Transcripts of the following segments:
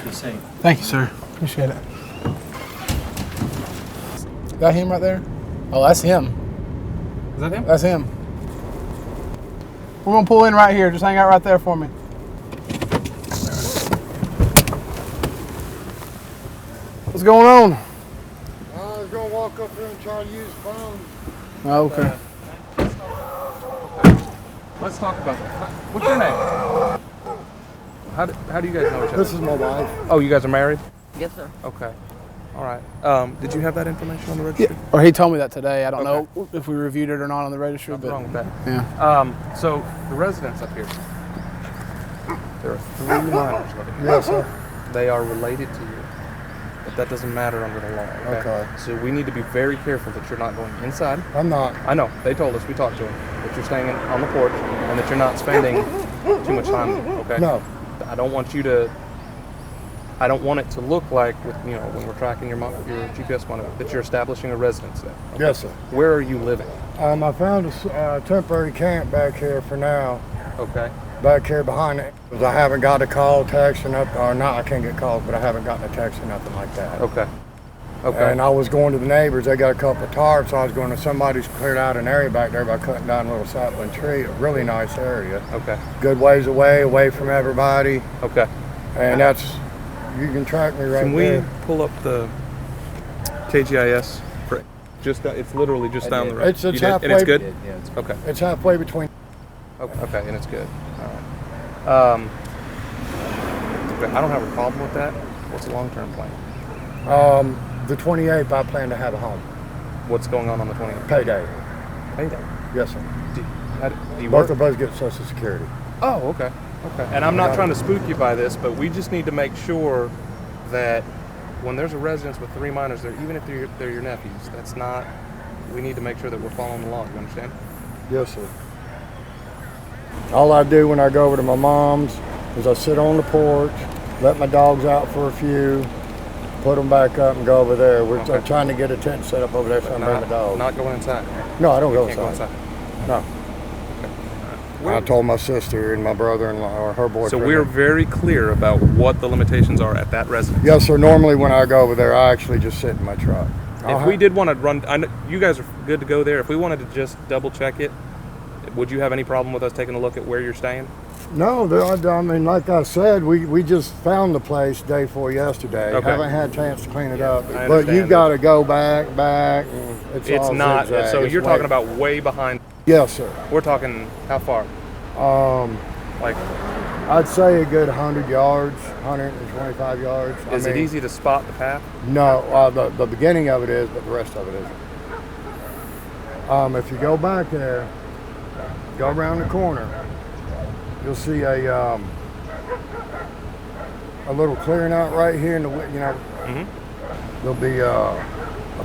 the scene. Thank you, sir. Appreciate it. Is that him right there? Oh, that's him. Is that him? That's him. We're gonna pull in right here. Just hang out right there for me. What's going on? I was gonna walk up there and try to use the phone. Oh, okay. Let's talk about that. What's your name? How do you guys know each other? This is my wife. Oh, you guys are married? Yes, sir. Okay. All right. Did you have that information on the registry? Yeah. Or he told me that today. I don't know if we reviewed it or not on the registry. Nothing wrong with that. Yeah. So the residents up here, there are 3 minors living here. Yes, sir. They are related to you, but that doesn't matter under the law. Okay. So we need to be very careful that you're not going inside. I'm not. I know. They told us. We talked to them that you're staying on the porch and that you're not spending too much time. Okay. No. I don't want it to look like, when we're tracking your GPS monitor, that you're establishing a residence there. Okay? Yes, sir. Where are you living? I found a temporary camp back here for now. Okay. Back here behind it. I haven't got a call, text, or nothing. Or not, I can't get calls, but I haven't gotten a text or nothing like that. Okay. Okay. And I was going to the neighbors. They got a couple of tarps. I was going to somebody's cleared out an area back there by cutting down a little sapling tree. A really nice area. Okay. Good ways away from everybody. Okay. And that's, you can track me right there. Can we pull up the KGIS? It's literally just down the road. It's halfway. And it's good? Yeah, it's Okay. It's halfway between. Okay, and it's good. All right. Okay, I don't have a problem with that. What's the long-term plan? The 28th, I plan to have a home. What's going on the 28th? Payday. Payday. Yes, sir. Do you Both work? of us get Social Security. Oh, okay. Okay. And I'm not trying to spook you by this, but we just need to make sure that when there's a residence with 3 minors there, even if they're your nephews, that's not. We need to make sure that we're following the law. You understand? Yes, sir. All I do when I go over to my mom's is I sit on the porch, let my dogs out for a few, put them back up, and go over there. We're trying to get a tent set up over there so I can bring the dogs. Not going inside. No, I don't go Can't inside. go inside. No. I told my sister and my brother-in-law, or her boyfriend. So we're very clear about what the limitations are at that residence. Yes, sir. Normally when I go over there, I actually just sit in my truck. If we did want to run, I know you guys are good to go there. If we wanted to just double check it, would you have any problem with us taking a look at where you're staying? No, I mean, like I said, we just found the place day before yesterday. Okay. Haven't had a chance to clean it up. I But you understand got to go back. And it's all not. zigzag. So It's you're way- talking about way behind. Yes, sir. We're talking how far? Like, I'd say a good 100 yards, 125 yards. is it easy to spot the path? No, the beginning of it is, but the rest of it isn't. If you go back there, go around the corner, you'll see a little clearing out right here in the, there'll be a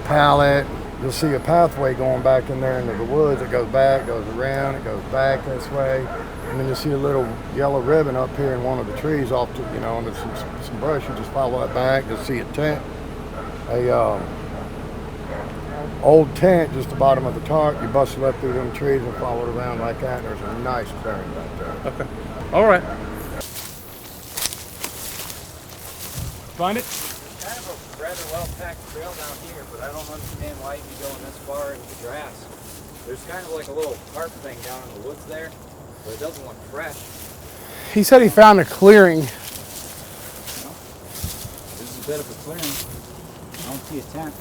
pallet. You'll see a pathway going back in there into the woods. It goes back, goes around, it goes back this way. And then you'll see a little yellow ribbon up here in one of the trees off to, and there's some brush. You just follow that back. You'll see a tent, old tent just the bottom of the tarp. You bust it up through them trees and follow it around like that. And there's a nice clearing back there. Okay. All right. Find it? kind of a rather well-packed trail down here, but I don't understand why you'd be going this far into the grass. There's kind of like a little tarp thing down in the woods there, but it doesn't look fresh. He said he found a clearing. This is a bit of a clearing. I don't see a tent.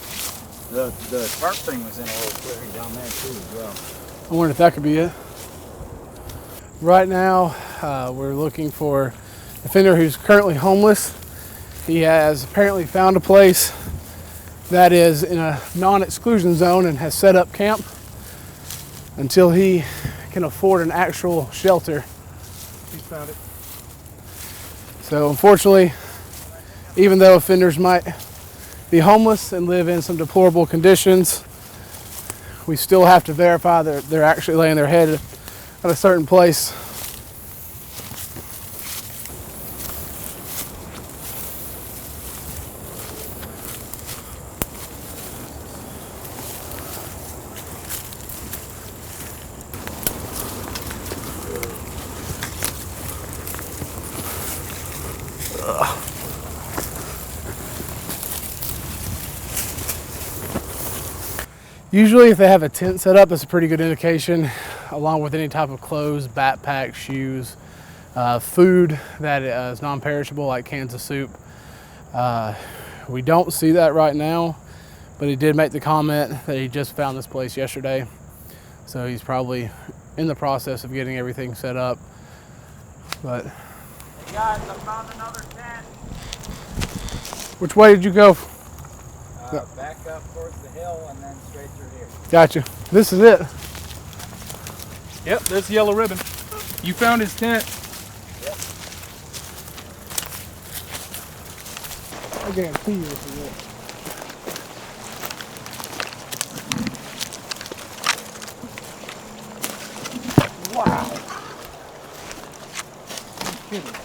The tarp thing was in a little clearing down there too as well. I wonder if that could be it. Right now, we're looking for an offender who's currently homeless. He has apparently found a place that is in a non-exclusion zone and has set up camp until he can afford an actual shelter. He's found it. So unfortunately, even though offenders might be homeless and live in some deplorable conditions, we still have to verify that they're actually laying their head at a certain place. Usually if they have a tent set up, that's a pretty good indication, along with any type of clothes, backpack, shoes, food that is non-perishable like cans of soup. We don't see that right now, but he did make the comment that he just found this place yesterday. So he's probably in the process of getting everything set up. But Hey guys, I found another tent. which way did you go? Back up towards the hill and then straight through here. Gotcha. This is it. Yep, there's the yellow ribbon. You found his tent. Yep. I guarantee you this is it. Wow. You're kidding.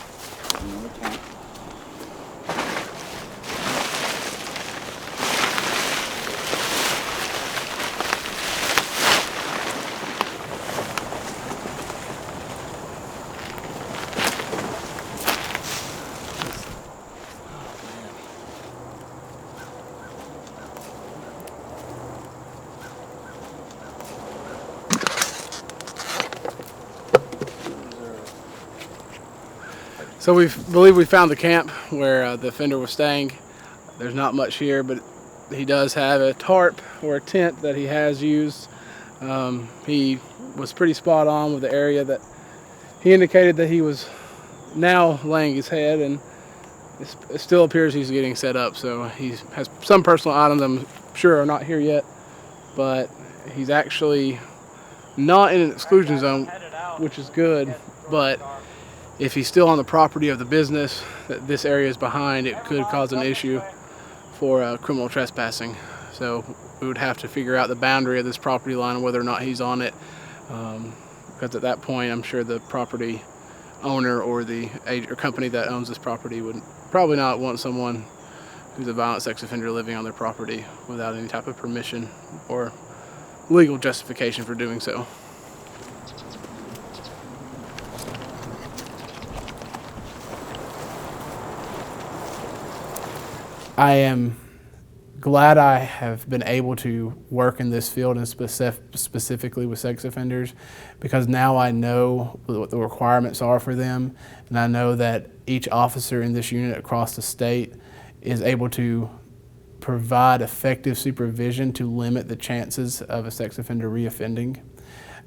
So we believe we found the camp where the offender was staying. There's not much here, but he does have a tarp or a tent that he has used. He was pretty spot on with the area that he indicated that he was now laying his head, and it still appears he's getting set up. So he has some personal items I'm sure are not here yet, but he's actually not in an exclusion zone, which is good, but if he's still on the property of the business that this area is behind, it could cause an issue for criminal trespassing. So we would have to figure out the boundary of this property line and whether or not he's on it. Because at that point, I'm sure the property owner or the or company that owns this property would probably not want someone who's a violent sex offender living on their property without any type of permission or legal justification for doing so. I am glad I have been able to work in this field and specifically with sex offenders, because now I know what the requirements are for them, and I know that each officer in this unit across the state is able to provide effective supervision to limit the chances of a sex offender reoffending.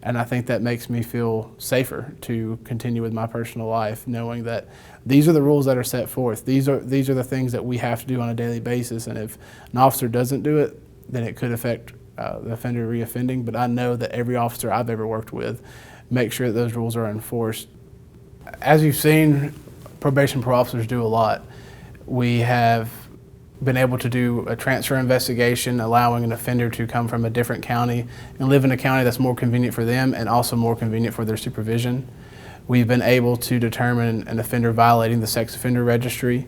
And I think that makes me feel safer to continue with my personal life, knowing that these are the rules that are set forth. These are the things that we have to do on a daily basis. And if an officer doesn't do it, then it could affect the offender reoffending. But I know that every officer I've ever worked with makes sure that those rules are enforced. As you've seen, probation parole officers do a lot. We have been able to do a transfer investigation, allowing an offender to come from a different county and live in a county that's more convenient for them and also more convenient for their supervision. We've been able to determine an offender violating the sex offender registry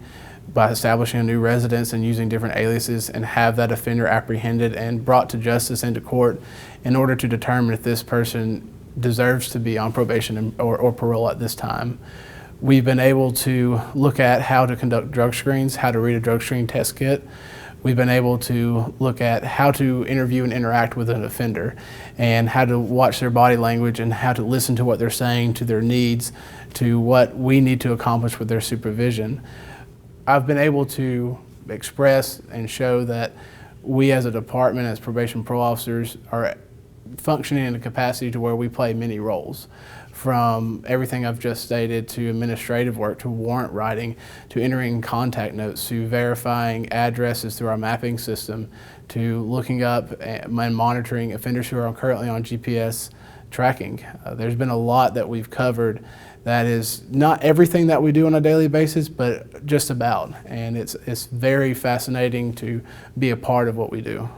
by establishing a new residence and using different aliases, and have that offender apprehended and brought to justice and to court in order to determine if this person deserves to be on probation or parole at this time. We've been able to look at how to conduct drug screens, how to read a drug screen test kit. We've been able to look at how to interview and interact with an offender, and how to watch their body language and how to listen to what they're saying, to their needs, to what we need to accomplish with their supervision. I've been able to express and show that we as a department, as probation parole officers, are functioning in a capacity to where we play many roles. From everything I've just stated, to administrative work, to warrant writing, to entering contact notes, to verifying addresses through our mapping system, to looking up and monitoring offenders who are currently on GPS tracking. There's been a lot that we've covered that is not everything that we do on a daily basis, but just about. And it's very fascinating to be a part of what we do.